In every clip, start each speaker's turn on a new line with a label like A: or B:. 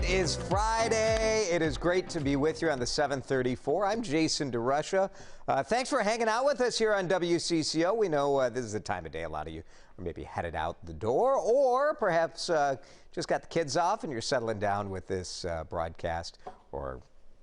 A: is Friday. It is great to be with you on the 734. I'm Jason DeRusha. Thanks for hanging out with us here on WCCO. We know this is the time of day a lot of you are maybe headed out the door, or perhaps just got the kids off and you're settling down with this broadcast or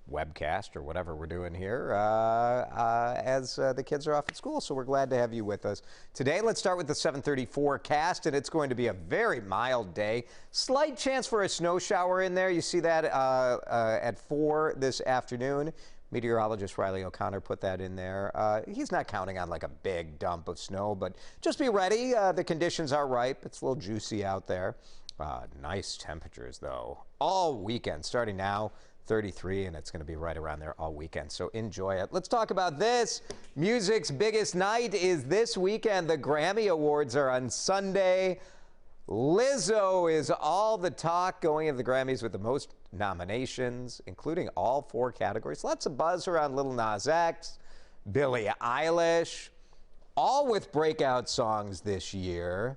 A: webcast or whatever we're doing here as the kids are off at school. So we're glad to have you with us today. Let's start with the 734 forecast, and it's going to be a very mild day. Slight chance for a snow shower in there. You see that at 4 this afternoon. Meteorologist Riley O'Connor put that in there. He's not counting on like a big dump of snow, but just be ready. The conditions are ripe. It's a little juicy out there. Nice temperatures though all weekend, starting now 33, and it's going to be right around there all weekend, so enjoy it. Let's talk about this. Music's biggest night is this weekend. The Grammy Awards are on Sunday. Lizzo is all the talk going into the Grammys with the most nominations, including all 4 categories. Lots of buzz around Lil Nas X, Billie Eilish, all with breakout songs this year.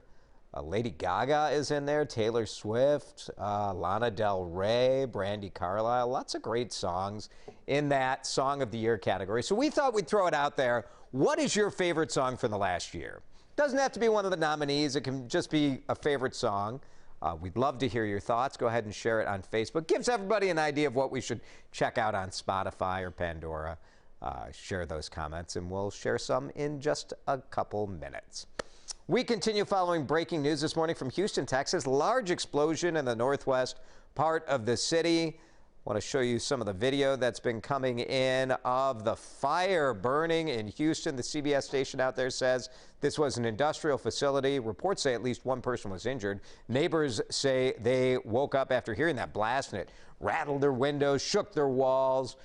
A: Lady Gaga is in there, Taylor Swift, Lana Del Rey, Brandi Carlile. Lots of great songs in that Song of the Year category. So we thought we'd throw it out there. What is your favorite song from the last year? Doesn't have to be one of the nominees. It can just be a favorite song. We'd love to hear your thoughts. Go ahead and share it on Facebook. Gives everybody an idea of what we should check out on Spotify or Pandora. Share those comments, and we'll share some in just a couple minutes. We continue following breaking news this morning from Houston, Texas. Large explosion in the northwest part of the city. Want to show you some of the video that's been coming in of the fire burning in Houston. The CBS station out there says this was an industrial facility. Reports say at least one person was injured. Neighbors say they woke up after hearing that blast, and it rattled their windows, shook their walls.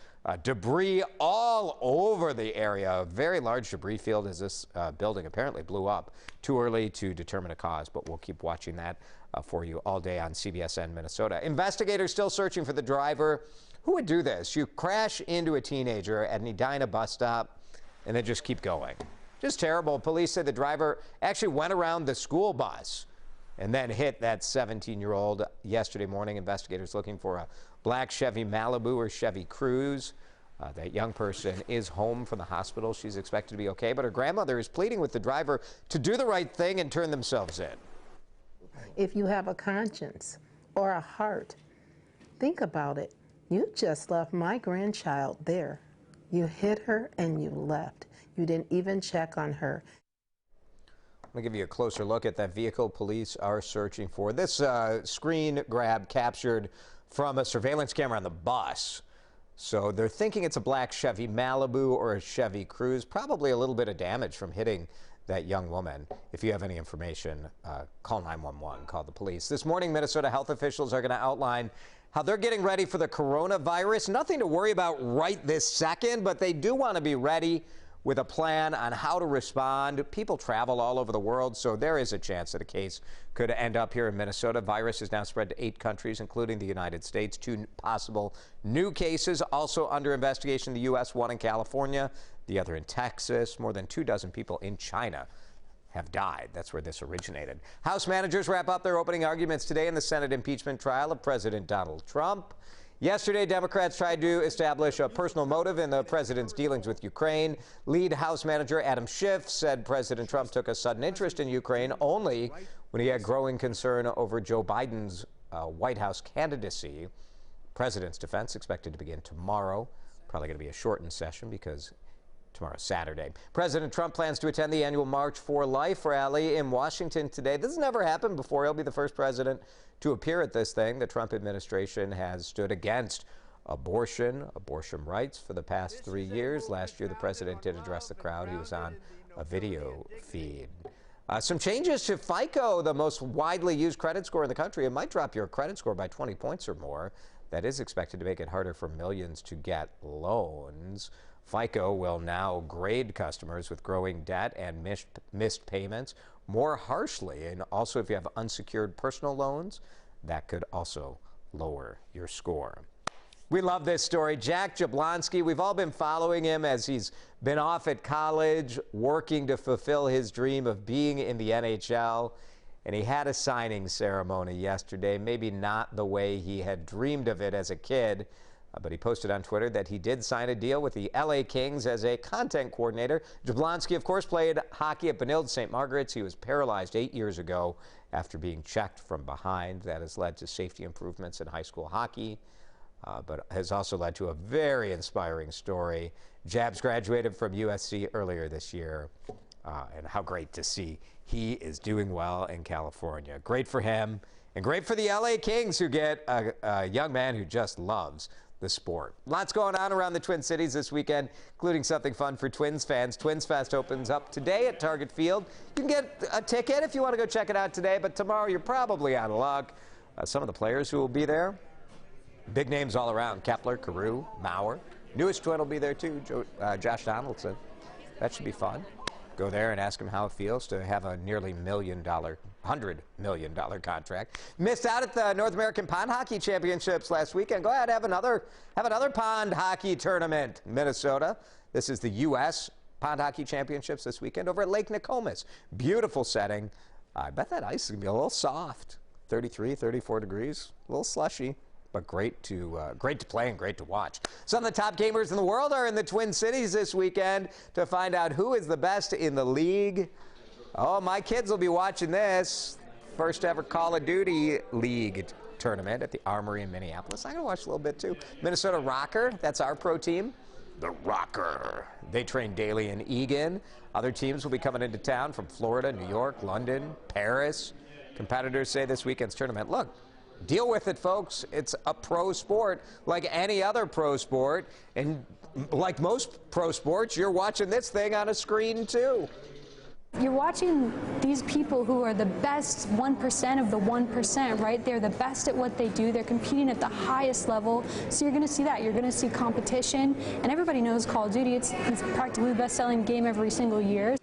A: Debris all over the area. A very large debris field as this building apparently blew up. Too early to determine a cause, but we'll keep watching that for you all day on CBSN Minnesota. Investigators still searching for the driver. Who would do this? You crash into a teenager at an Edina bus stop and then just keep going. Just terrible. Police say the driver actually went around the school bus and then hit that 17-year-old yesterday morning. Investigators looking for a black Chevy Malibu or Chevy Cruze. That young person is home from the hospital. She's expected to be okay, but her grandmother is pleading with the driver to do the right thing and turn themselves in.
B: If you have a conscience or a heart, think about it. You just left my grandchild there. You hit her and you left. You didn't even check on her.
A: I'm going to give you a closer look at that vehicle police are searching for. This screen grab captured from a surveillance camera on the bus. So they're thinking it's a black Chevy Malibu or a Chevy Cruze. Probably a little bit of damage from hitting that young woman. If you have any information, call 911, call the police. This morning, Minnesota health officials are going to outline how they're getting ready for the coronavirus. Nothing to worry about right this second, but they do want to be ready with a plan on how to respond. People travel all over the world, so there is a chance that a case could end up here in Minnesota. Virus has now spread to 8 countries, including the United States. 2 possible new cases also under investigation in the U.S., 1 in California, the other in Texas. More than 24 people in China have died. That's where this originated. House managers wrap up their opening arguments today in the Senate impeachment trial of President Donald Trump. Yesterday, Democrats tried to establish a personal motive in the president's dealings with Ukraine. Lead House Manager Adam Schiff said President Trump took a sudden interest in Ukraine only when he had growing concern over Joe Biden's White House candidacy. President's defense expected to begin tomorrow. Probably going to be a shortened session because tomorrow's Saturday. President Trump plans to attend the annual March for Life rally in Washington today. This has never happened before. He'll be the first president to appear at this thing. The Trump administration has stood against abortion rights for the past 3 years. Last year, the president did address the crowd. He was on a video feed. Some changes to FICO, the most widely used credit score in the country. It might drop your credit score by 20 points or more. That is expected to make it harder for millions to get loans. FICO will now grade customers with growing debt and missed payments more harshly. And also, if you have unsecured personal loans, that could also lower your score. We love this story. Jack Jablonski, we've all been following him as he's been off at college, working to fulfill his dream of being in the NHL. and he had a signing ceremony yesterday. Maybe not the way he had dreamed of it as a kid, but he posted on Twitter that he did sign a deal with the LA Kings as a content coordinator. Jablonski, of course, played hockey at Benilde St. Margaret's. He was paralyzed 8 years ago after being checked from behind. That has led to safety improvements in high school hockey, but has also led to a very inspiring story. Jabs graduated from USC earlier this year, and how great to see he is doing well in California. Great for him, and great for the LA Kings, who get a young man who just loves the sport. Lots going on around the Twin Cities this weekend, including something fun for Twins fans. Twins Fest opens up today at Target Field. You can get a ticket if you want to go check it out today, but tomorrow you're probably out of luck. Some of the players who will be there, big names all around: Kepler, Carew, Mauer. Newest Twin will be there too, Josh Donaldson. That should be fun. Go there and ask him how it feels to have a nearly $100 million contract. Missed out at the North American Pond Hockey Championships last weekend. Go ahead, have another pond hockey tournament, Minnesota. This is the U.S. Pond Hockey Championships this weekend over at Lake Nokomis. Beautiful setting. I bet that ice is going to be a little soft. 33, 34 degrees, a little slushy, but great to play and great to watch. Some of the top gamers in the world are in the Twin Cities this weekend to find out who is the best in the league. Oh, my kids will be watching this. First ever Call of Duty League tournament at the Armory in Minneapolis. I'm going to watch a little bit too. Minnesota Rocker, that's our pro team. The Rocker. They train daily in Eagan. Other teams will be coming into town from Florida, New York, London, Paris. Competitors say this weekend's tournament, look, deal with it, folks. It's a pro sport like any other pro sport. And like most pro sports, you're watching this thing on a screen, too.
C: You're watching these people who are the best 1% of the 1%, right? They're the best at what they do. They're competing at the highest level. So you're going to see that. You're going to see competition. And everybody knows Call of Duty. It's practically the best-selling game every single year.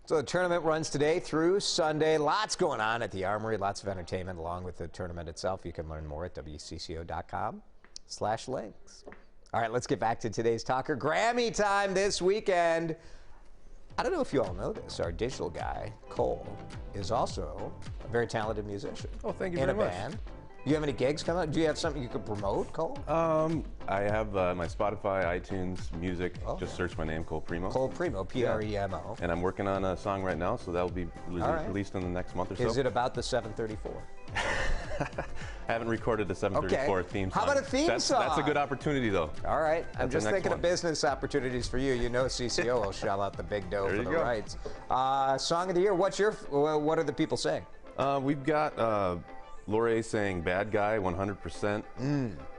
A: So the tournament runs today through Sunday. Lots going on at the Armory, lots of entertainment along with the tournament itself. You can learn more at WCCO.com/links. All right, let's get back to today's talker. Grammy time this weekend. I don't know if you all know this. Our digital guy, Cole, is also a very talented musician.
D: Oh, thank you very much.
A: In a band. Do you have any gigs coming up? Do you have something you could promote, Cole?
D: I have my Spotify, iTunes, music. Just search my name, Cole Premo.
A: Cole Premo, Premo.
D: Yeah. And I'm working on a song right now, so that will be released in the next month or so.
A: Is it about the 734?
D: I haven't recorded the 734 theme song.
A: How about a theme song?
D: That's a good opportunity, though.
A: All right. I'm just thinking of business opportunities for you. You know CCO will shell out the big dough for the rights. Song of the year. What are the people saying?
D: We've got Lorraine saying Bad Guy, 100%.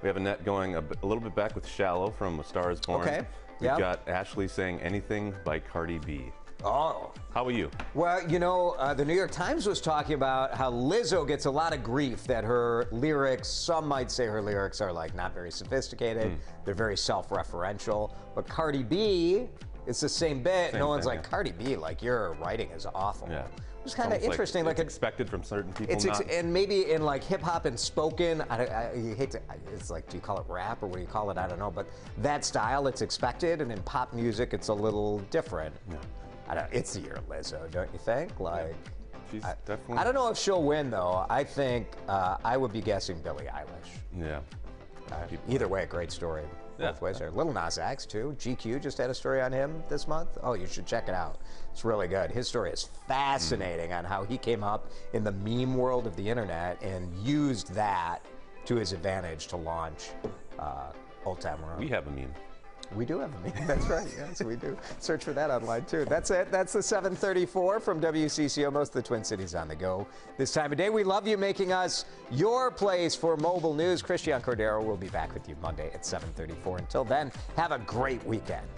D: We have Annette going a little bit back with Shallow from A Star Is Born.
A: Okay.
D: We've got Ashley saying Anything by Cardi B.
A: Oh.
D: How are you?
A: Well, you know, the New York Times was talking about how Lizzo gets a lot of grief that her lyrics, some might say her lyrics are like not very sophisticated. They're very self-referential. But Cardi B, it's the same bit. No one's like, Cardi B, like your writing is awful.
D: Yeah.
A: It was kind of interesting.
D: Like it's expected from certain people.
A: And maybe in like hip hop and spoken, you hate to, it's like, do you call it rap or what do you call it? I don't know. But that style, it's expected. And in pop music, it's a little different. Yeah. I don't know. It's the year of Lizzo, don't you think? Like,
D: she's definitely.
A: I don't know if she'll win though. I think I would be guessing Billie Eilish.
D: Yeah.
A: Either way, a great story. Both ways there. Lil Nas X too. GQ just had a story on him this month. Oh, you should check it out. It's really good. His story is fascinating on how he came up in the meme world of the internet and used that to his advantage to launch Old Town Road.
D: We have a meme.
A: We do have a meme. That's right. Yes, we do. Search for that online too. That's it. That's the 734 from WCCO. Most of the Twin Cities on the go this time of day. We love you making us your place for mobile news. Christian Cordero will be back with you Monday at 7:34. Until then, have a great weekend.